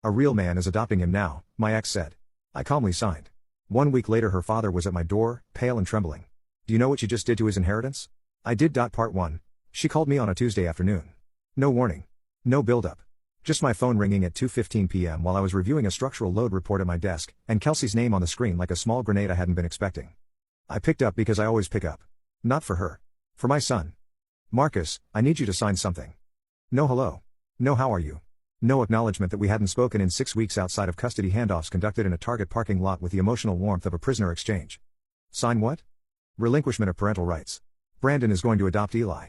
A real man is adopting him now, my ex said. I calmly signed. 1 week later her father was at my door, pale and trembling. Do you know what you just did to his inheritance? I did. Part 1. She called me on a Tuesday afternoon. No warning. No build-up. Just my phone ringing at 2:15 p.m. while I was reviewing a structural load report at my desk, and Kelsey's name on the screen like a small grenade I hadn't been expecting. I picked up because I always pick up. Not for her. For my son. Marcus, I need you to sign something. No hello. No how are you. No acknowledgement that we hadn't spoken in 6 weeks outside of custody handoffs conducted in a Target parking lot with the emotional warmth of a prisoner exchange. Sign what? Relinquishment of parental rights. Brandon is going to adopt Eli.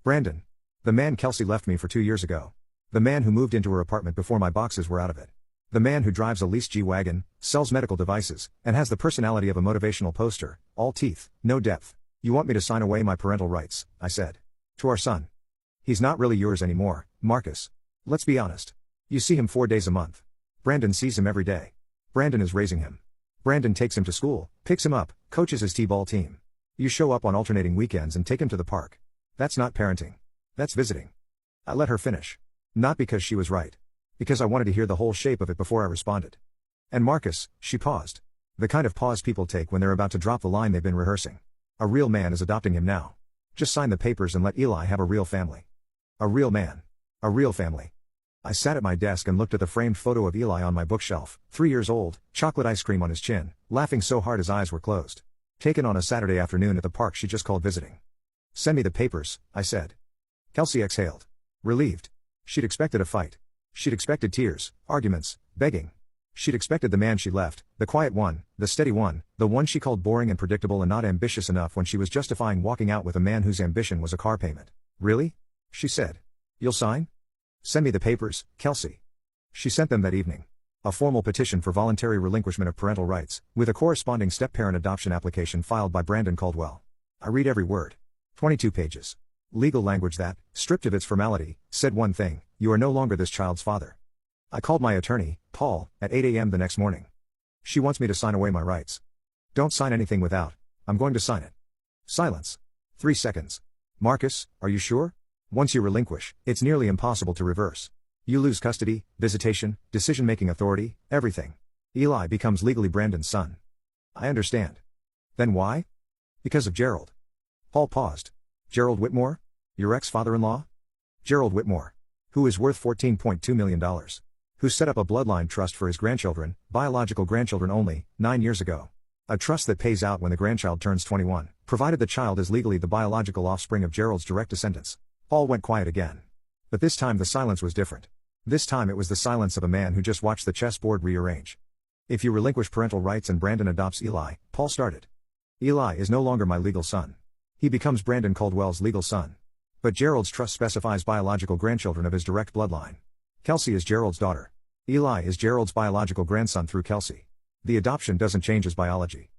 Brandon. The man Kelsey left me for 2 years ago. The man who moved into her apartment before my boxes were out of it. The man who drives a leased G-Wagon, sells medical devices, and has the personality of a motivational poster, all teeth, no depth. You want me to sign away my parental rights, I said. To our son. He's not really yours anymore, Marcus. Let's be honest. You see him 4 days a month. Brandon sees him every day. Brandon is raising him. Brandon takes him to school, picks him up, coaches his T-ball team. You show up on alternating weekends and take him to the park. That's not parenting. That's visiting. I let her finish. Not because she was right. Because I wanted to hear the whole shape of it before I responded. And Marcus, she paused. The kind of pause people take when they're about to drop the line they've been rehearsing. A real man is adopting him now. Just sign the papers and let Eli have a real family. A real man. A real family. I sat at my desk and looked at the framed photo of Eli on my bookshelf, 3 years old, chocolate ice cream on his chin, laughing so hard his eyes were closed. Taken on a Saturday afternoon at the park she just called visiting. Send me the papers, I said. Kelsey exhaled. Relieved. She'd expected a fight. She'd expected tears, arguments, begging. She'd expected the man she left, the quiet one, the steady one, the one she called boring and predictable and not ambitious enough when she was justifying walking out with a man whose ambition was a car payment. Really? She said. You'll sign? Send me the papers, Kelsey. She sent them that evening. A formal petition for voluntary relinquishment of parental rights, with a corresponding step-parent adoption application filed by Brandon Caldwell. I read every word. 22 pages. Legal language that, stripped of its formality, said one thing: you are no longer this child's father. I called my attorney, Paul, at 8 a.m. the next morning. She wants me to sign away my rights. Don't sign anything without. I'm going to sign it. Silence. 3 seconds. Marcus, are you sure? Once you relinquish, it's nearly impossible to reverse. You lose custody, visitation, decision-making authority, everything. Eli becomes legally Brandon's son. I understand. Then why? Because of Gerald. Paul paused. Gerald Whitmore? Your ex-father-in-law? Gerald Whitmore. Who is worth $14.2 million. Who set up a bloodline trust for his grandchildren, biological grandchildren only, 9 years ago. A trust that pays out when the grandchild turns 21, provided the child is legally the biological offspring of Gerald's direct descendants. Paul went quiet again. But this time the silence was different. This time it was the silence of a man who just watched the chessboard rearrange. If you relinquish parental rights and Brandon adopts Eli, Paul started. Eli is no longer my legal son. He becomes Brandon Caldwell's legal son. But Gerald's trust specifies biological grandchildren of his direct bloodline. Kelsey is Gerald's daughter. Eli is Gerald's biological grandson through Kelsey. The adoption doesn't change his biology.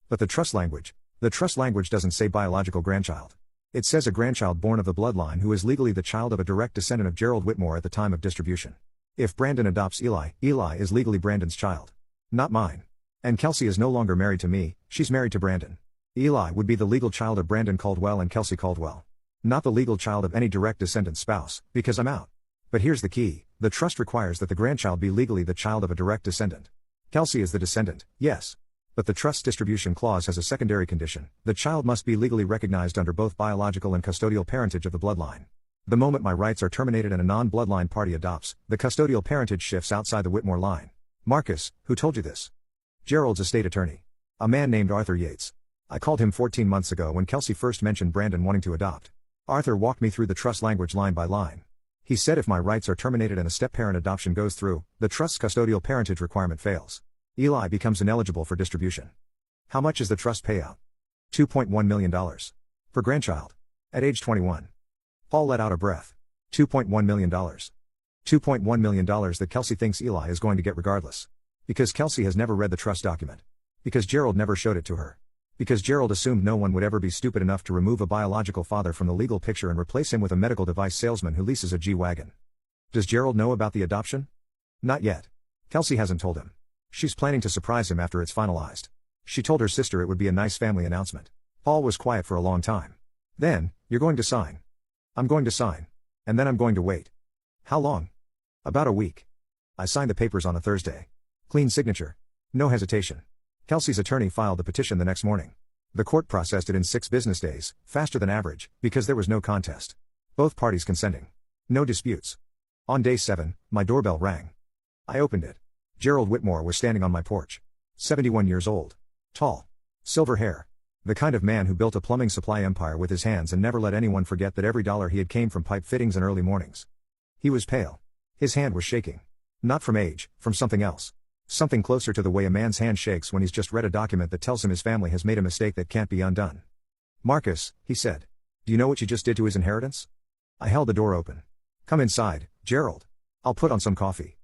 But the trust language doesn't say biological grandchild. It says a grandchild born of the bloodline who is legally the child of a direct descendant of Gerald Whitmore at the time of distribution. If Brandon adopts Eli, Eli is legally Brandon's child. Not mine. And Kelsey is no longer married to me, she's married to Brandon. Eli would be the legal child of Brandon Caldwell and Kelsey Caldwell. Not the legal child of any direct descendant spouse, because I'm out. But here's the key: the trust requires that the grandchild be legally the child of a direct descendant. Kelsey is the descendant, yes. But the trust distribution clause has a secondary condition: the child must be legally recognized under both biological and custodial parentage of the bloodline. The moment my rights are terminated and a non-bloodline party adopts, the custodial parentage shifts outside the Whitmore line. Marcus, who told you this? Gerald's estate attorney. A man named Arthur Yates. I called him 14 months ago when Kelsey first mentioned Brandon wanting to adopt. Arthur walked me through the trust language line by line. He said if my rights are terminated and a step-parent adoption goes through, the trust's custodial parentage requirement fails. Eli becomes ineligible for distribution. How much is the trust payout? $2.1 million. Per grandchild. At age 21. Paul let out a breath. $2.1 million. $2.1 million that Kelsey thinks Eli is going to get regardless. Because Kelsey has never read the trust document. Because Gerald never showed it to her. Because Gerald assumed no one would ever be stupid enough to remove a biological father from the legal picture and replace him with a medical device salesman who leases a G-Wagon. Does Gerald know about the adoption? Not yet. Kelsey hasn't told him. She's planning to surprise him after it's finalized. She told her sister it would be a nice family announcement. Paul was quiet for a long time. Then, you're going to sign. I'm going to sign. And then I'm going to wait. How long? About a week. I signed the papers on a Thursday. Clean signature. No hesitation. Kelsey's attorney filed the petition the next morning. The court processed it in 6 business days, faster than average, because there was no contest. Both parties consenting. No disputes. On day 7, my doorbell rang. I opened it. Gerald Whitmore was standing on my porch. 71 years old. Tall. Silver hair. The kind of man who built a plumbing supply empire with his hands and never let anyone forget that every dollar he had came from pipe fittings and early mornings. He was pale. His hand was shaking. Not from age, from something else. Something closer to the way a man's hand shakes when he's just read a document that tells him his family has made a mistake that can't be undone. "Marcus," he said. "Do you know what you just did to his inheritance?" I held the door open. "Come inside, Gerald. I'll put on some coffee."